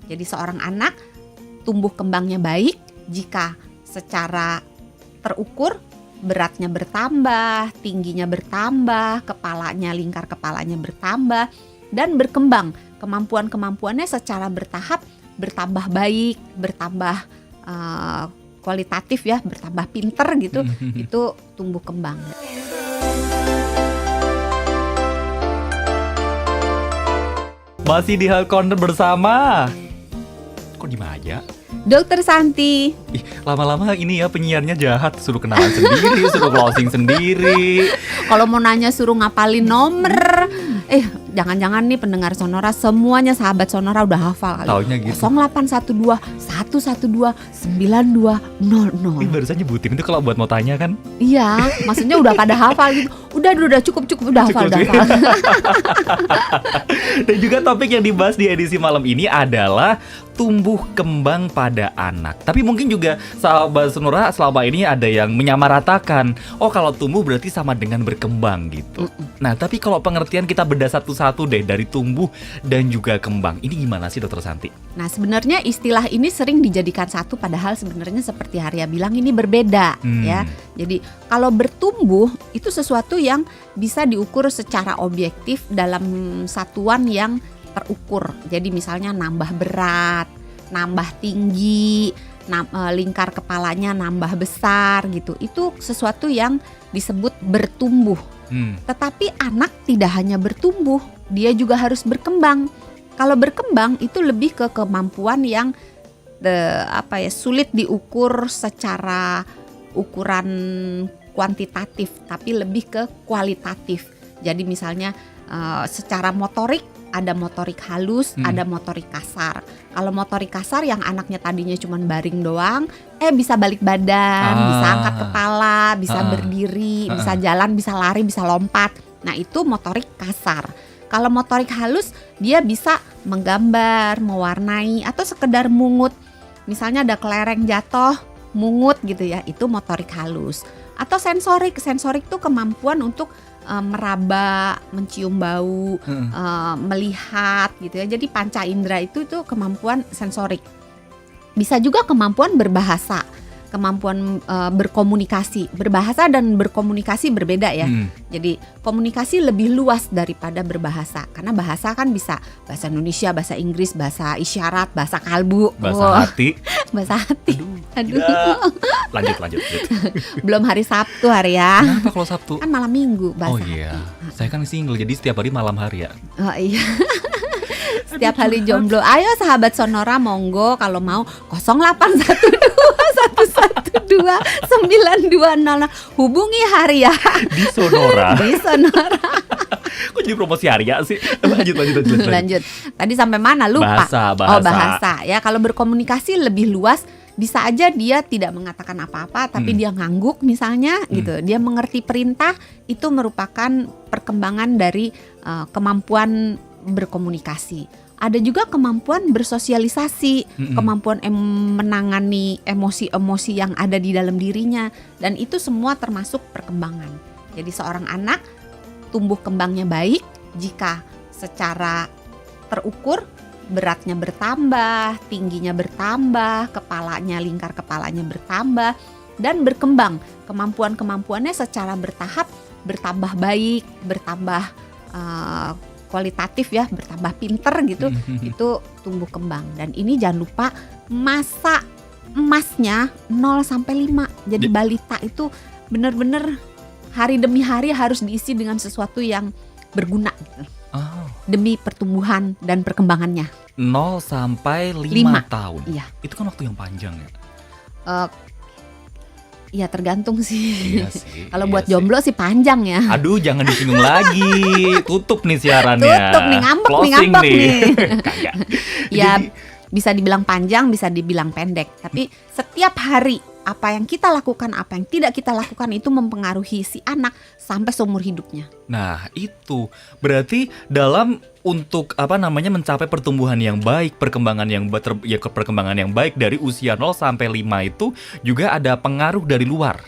Jadi seorang anak tumbuh kembangnya baik jika secara terukur beratnya bertambah, tingginya bertambah, lingkar kepalanya bertambah, dan berkembang. Kemampuan-kemampuannya secara bertahap bertambah baik, bertambah kualitatif ya, bertambah pinter gitu. Itu tumbuh kembang. Masih di Health Corner bersama. Kok diem aja? Dokter Santi. Ih, lama-lama ini ya penyiarnya jahat. Suruh kenalan sendiri, suruh closing sendiri. Kalau mau nanya suruh ngapalin nomor. Jangan-jangan nih pendengar Sonora semuanya sahabat Sonora udah hafal kali. Taunya gitu. 0812 112 9200. Ih, barusan nyebutin itu kalau buat mau tanya kan. Iya, maksudnya udah pada hafal gitu. Udah cukup udah hafal. Dan juga topik yang dibahas di edisi malam ini adalah tumbuh kembang pada anak. Tapi mungkin juga sahabat Sonora selama ini ada yang menyamaratakan, oh kalau tumbuh berarti sama dengan berkembang gitu. Nah, tapi kalau pengertian kita bedah satu-satu deh dari tumbuh dan juga kembang. Ini gimana sih Dokter Santi? Nah, sebenarnya istilah ini sering dijadikan satu, padahal sebenarnya seperti Haria bilang ini berbeda ya. Jadi kalau bertumbuh itu sesuatu yang bisa diukur secara objektif dalam satuan yang terukur. Jadi misalnya nambah berat, nambah tinggi, lingkar kepalanya nambah besar gitu. Itu sesuatu yang disebut bertumbuh. Tetapi anak tidak hanya bertumbuh, dia juga harus berkembang. Kalau berkembang itu lebih ke kemampuan yang sulit diukur secara ukuran kuantitatif, tapi lebih ke kualitatif. Jadi misalnya secara motorik ada motorik halus, ada motorik kasar. Kalau motorik kasar yang anaknya tadinya cuma baring doang, bisa balik badan, bisa angkat kepala, bisa berdiri, bisa jalan, bisa lari, bisa lompat. Nah, itu motorik kasar. Kalau motorik halus, dia bisa menggambar, mewarnai, atau sekedar mungut. Misalnya ada kelereng jatuh, mungut gitu ya, itu motorik halus. Atau sensorik tuh kemampuan untuk meraba, mencium bau, melihat gitu ya. Jadi panca indera itu kemampuan sensorik. Bisa juga kemampuan berbahasa, kemampuan berkomunikasi. Berbahasa dan berkomunikasi berbeda ya. Jadi komunikasi lebih luas daripada berbahasa. Karena bahasa kan bisa bahasa Indonesia, bahasa Inggris, bahasa isyarat, bahasa kalbu, bahasa hati. Bahasa hati. Aduh. Lanjut. Belum hari Sabtu ya. Kenapa kalau Sabtu? Kan malam Minggu bahasa hati. Saya kan single, jadi setiap hari malam hari ya. Oh iya. Setiap hari jomblo. Ayo sahabat Sonora, monggo kalau mau 0812 112 9200. Hubungi Haria Di Sonora. Di Sonora. Kok jadi promosi Haria sih? Lanjut. Tadi sampai mana? Lupa. Bahasa. Oh, bahasa. Ya, kalau berkomunikasi lebih luas, bisa aja dia tidak mengatakan apa-apa, tapi dia ngangguk misalnya gitu. Dia mengerti perintah, itu merupakan perkembangan dari kemampuan berkomunikasi. Ada juga kemampuan bersosialisasi, kemampuan menangani emosi-emosi yang ada di dalam dirinya, dan itu semua termasuk perkembangan. Jadi seorang anak tumbuh kembangnya baik jika secara terukur beratnya bertambah, tingginya bertambah, lingkar kepalanya bertambah, dan berkembang. Kemampuan-kemampuannya secara bertahap bertambah baik, bertambah kualitatif ya, bertambah pinter gitu. Itu tumbuh kembang. Dan ini jangan lupa masa emasnya 0-5. Jadi balita itu benar-benar hari demi hari harus diisi dengan sesuatu yang berguna gitu. Demi pertumbuhan dan perkembangannya. 0-5 tahun. Iya. Itu kan waktu yang panjang ya. Ya tergantung sih. Iya sih. Kalau buat jomblo sih panjang ya. Aduh, jangan disinggung lagi. Tutup nih siarannya. Tutup nih, ngambek nih. Kayak. Ya bisa dibilang panjang, bisa dibilang pendek. Tapi setiap hari apa yang kita lakukan, apa yang tidak kita lakukan itu mempengaruhi si anak sampai seumur hidupnya. Nah, itu berarti dalam untuk mencapai pertumbuhan yang baik, perkembangan yang baik dari usia 0-5 itu juga ada pengaruh dari luar.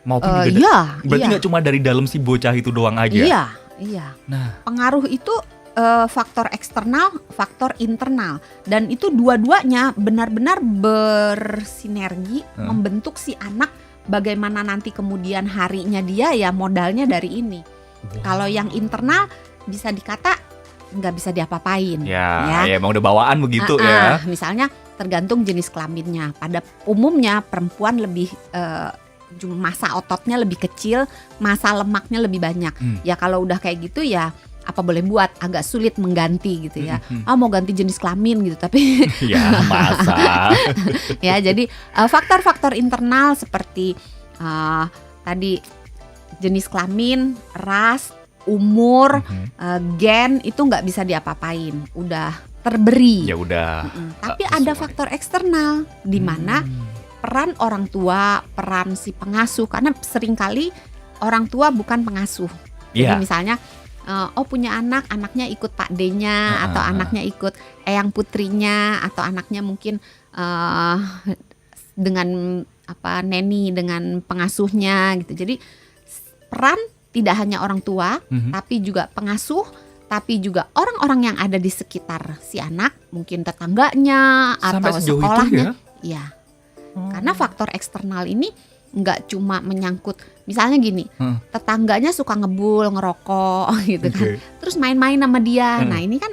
Maupun juga berarti nggak cuma dari dalam si bocah itu doang aja. Iya. Nah, pengaruh itu faktor eksternal, faktor internal, dan itu dua-duanya benar-benar bersinergi membentuk si anak bagaimana nanti kemudian harinya dia ya modalnya dari ini. Kalau yang internal bisa dikata nggak bisa diapa-apain. Ya emang udah bawaan begitu ya. Misalnya tergantung jenis kelaminnya. Pada umumnya perempuan lebih massa ototnya lebih kecil, massa lemaknya lebih banyak. Ya kalau udah kayak gitu ya apa boleh buat, agak sulit mengganti gitu ya. Mau ganti jenis kelamin gitu tapi ya masa. Ya jadi faktor-faktor internal seperti tadi jenis kelamin, ras, umur, gen itu nggak bisa diapa-apain, udah terberi. Ya udah. Tapi ada faktor eksternal di mana peran orang tua, peran si pengasuh, karena seringkali orang tua bukan pengasuh. Jadi misalnya punya anaknya ikut Pak D-nya atau anaknya ikut eyang putrinya atau anaknya mungkin dengan neni dengan pengasuhnya gitu. Jadi peran tidak hanya orang tua tapi juga pengasuh, tapi juga orang-orang yang ada di sekitar si anak, mungkin tetangganya atau sekolahnya. Iya. Karena faktor eksternal ini nggak cuma menyangkut misalnya gini, tetangganya suka ngebul, ngerokok gitu kan, terus main-main sama dia. Nah ini kan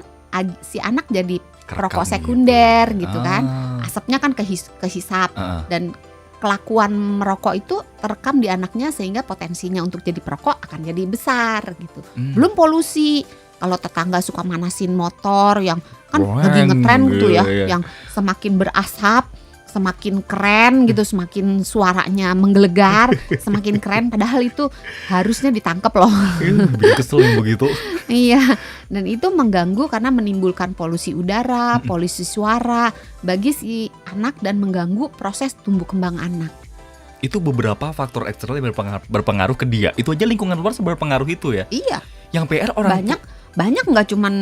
si anak jadi perokok sekunder gitu kan, asapnya kan kehisap dan kelakuan merokok itu terekam di anaknya sehingga potensinya untuk jadi perokok akan jadi besar gitu. Belum polusi, kalau tetangga suka manasin motor yang kan lagi ngetren gitu ya, yang semakin berasap semakin keren gitu, semakin suaranya menggelegar, semakin keren, padahal itu harusnya ditangkap loh. Bikin kesel yang begitu. Iya, dan itu mengganggu karena menimbulkan polusi udara, polusi suara bagi si anak dan mengganggu proses tumbuh kembang anak. Itu beberapa faktor eksternal yang berpengaruh ke dia. Itu aja lingkungan luar berpengaruh itu ya. Iya. Yang PR orang banyak nggak cuman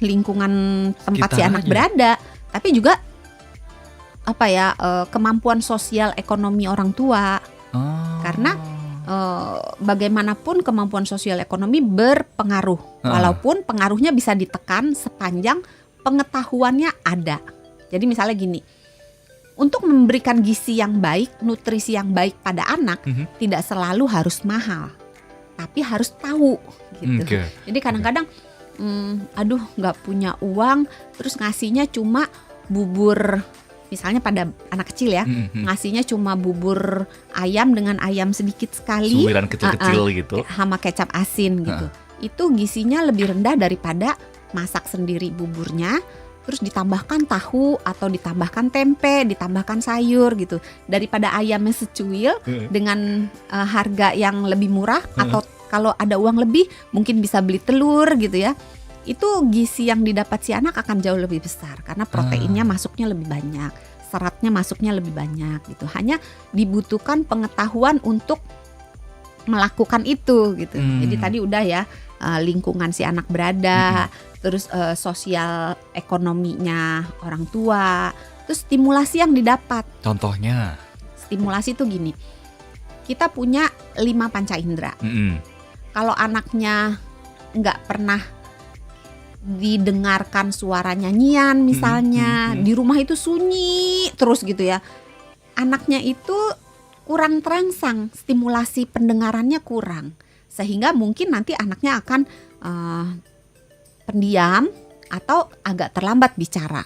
lingkungan tempat si anak berada, tapi juga kemampuan sosial ekonomi orang tua. Karena bagaimanapun kemampuan sosial ekonomi berpengaruh, walaupun pengaruhnya bisa ditekan sepanjang pengetahuannya ada. Jadi misalnya gini, untuk memberikan gizi yang baik, nutrisi yang baik pada anak tidak selalu harus mahal, tapi harus tahu gitu. Jadi kadang-kadang nggak punya uang, terus ngasihnya cuma bubur. Misalnya pada anak kecil ya, ngasihnya cuma bubur ayam dengan ayam sedikit sekali, suiran kecil-kecil gitu, sama kecap asin gitu. Itu gizinya lebih rendah daripada masak sendiri buburnya, terus ditambahkan tahu atau ditambahkan tempe, ditambahkan sayur gitu. Daripada ayamnya secuil dengan harga yang lebih murah, atau kalau ada uang lebih mungkin bisa beli telur gitu ya. Itu gizi yang didapat si anak akan jauh lebih besar karena proteinnya masuknya lebih banyak, seratnya masuknya lebih banyak gitu. Hanya dibutuhkan pengetahuan untuk melakukan itu gitu. Jadi tadi udah ya, lingkungan si anak berada, terus sosial ekonominya orang tua, terus stimulasi yang didapat. Contohnya? Stimulasi tuh gini, kita punya 5 panca indera. Kalau anaknya nggak pernah didengarkan suara nyanyian misalnya, di rumah itu sunyi terus gitu ya, anaknya itu kurang terangsang, stimulasi pendengarannya kurang, sehingga mungkin nanti anaknya akan pendiam atau agak terlambat bicara.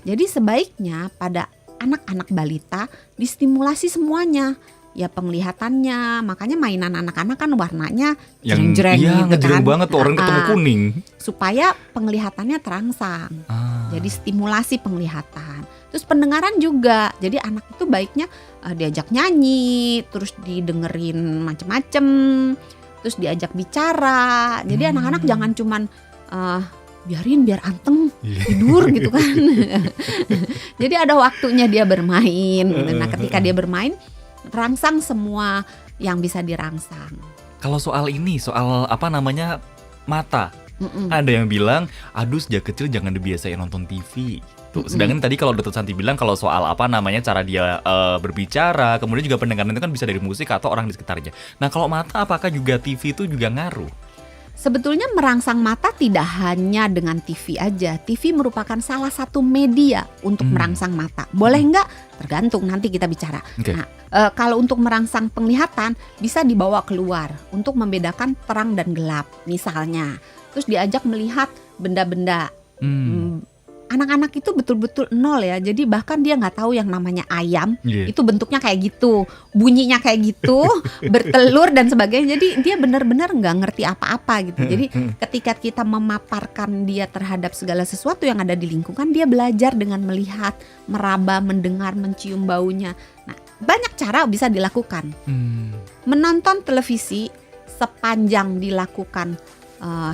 Jadi sebaiknya pada anak-anak balita distimulasi semuanya. Ya penglihatannya, makanya mainan anak-anak kan warnanya jreng-jreng gitu ngejreng kan. banget tuh, orang ketemu kuning. Supaya penglihatannya terangsang. Jadi stimulasi penglihatan. Terus pendengaran juga. Jadi anak itu baiknya diajak nyanyi, terus didengerin macem-macem, terus diajak bicara. Jadi anak-anak jangan cuman biar anteng tidur gitu kan. Jadi ada waktunya dia bermain gitu. Nah ketika dia bermain, rangsang semua yang bisa dirangsang. Kalau soal mata, ada yang bilang, aduh sejak kecil jangan dibiasain nonton TV. Sedangkan tadi kalau Dr. Santi bilang kalau soal cara dia berbicara, kemudian juga pendengaran itu kan bisa dari musik atau orang di sekitarnya. Nah kalau mata, apakah juga TV itu juga ngaruh? Sebetulnya merangsang mata tidak hanya dengan TV aja. TV merupakan salah satu media untuk merangsang mata. Boleh nggak? Tergantung, nanti kita bicara. Oke. Nah, kalau untuk merangsang penglihatan bisa dibawa keluar untuk membedakan terang dan gelap, misalnya. Terus diajak melihat benda-benda. Anak-anak itu betul-betul nol ya. Jadi bahkan dia nggak tahu yang namanya ayam. Itu bentuknya kayak gitu, bunyinya kayak gitu, bertelur dan sebagainya. Jadi dia benar-benar nggak ngerti apa-apa gitu. Jadi ketika kita memaparkan dia terhadap segala sesuatu yang ada di lingkungan, dia belajar dengan melihat, meraba, mendengar, mencium baunya. Nah, banyak cara bisa dilakukan. Menonton televisi sepanjang dilakukan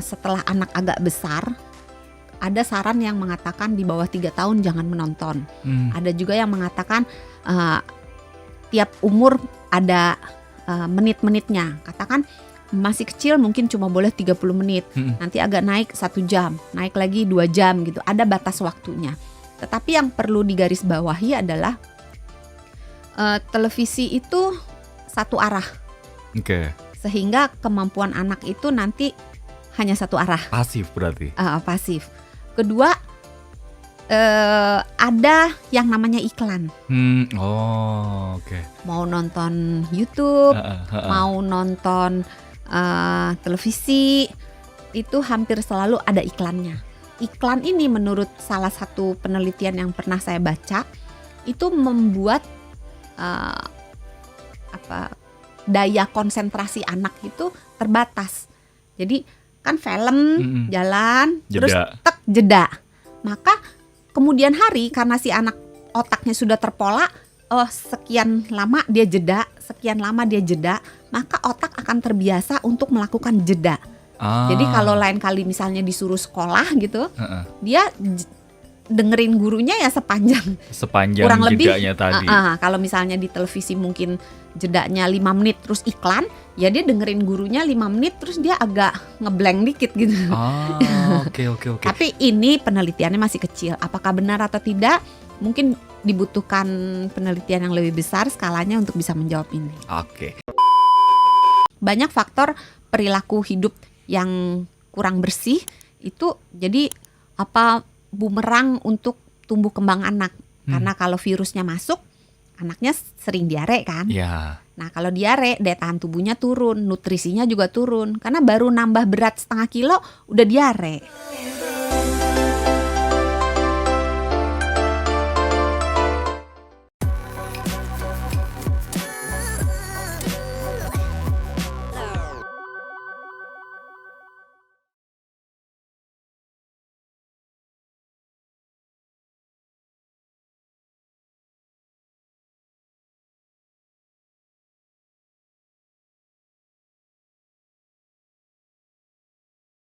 setelah anak agak besar. Ada saran yang mengatakan di bawah 3 tahun jangan menonton. Ada juga yang mengatakan tiap umur ada menit-menitnya. Katakan masih kecil mungkin cuma boleh 30 menit. Nanti agak naik 1 jam, naik lagi 2 jam gitu. Ada batas waktunya. Tetapi yang perlu digarisbawahi adalah televisi itu satu arah. Sehingga kemampuan anak itu nanti hanya satu arah. Pasif berarti. Pasif. Kedua, ada yang namanya iklan. Mau nonton YouTube, mau nonton televisi, itu hampir selalu ada iklannya. Iklan ini menurut salah satu penelitian yang pernah saya baca, itu membuat daya konsentrasi anak itu terbatas. Jadi kan film jalan jeda. Terus jeda. Maka kemudian hari karena si anak otaknya sudah terpola, sekian lama dia jeda, sekian lama dia jeda, maka otak akan terbiasa untuk melakukan jeda. Jadi kalau lain kali misalnya disuruh sekolah gitu, dia dengerin gurunya ya sepanjang kurang jedanya lebih tadi. Kalau misalnya di televisi mungkin jedanya 5 menit terus iklan, ya dia dengerin gurunya 5 menit terus dia agak ngeblank dikit gitu. Oke. Tapi ini penelitiannya masih kecil. Apakah benar atau tidak? Mungkin dibutuhkan penelitian yang lebih besar skalanya untuk bisa menjawab ini. Banyak faktor perilaku hidup yang kurang bersih itu jadi bumerang untuk tumbuh kembang anak. Karena kalau virusnya masuk, anaknya sering diare kan. Nah kalau diare, daya tahan tubuhnya turun, nutrisinya juga turun. Karena baru nambah berat 0,5 kilo udah diare.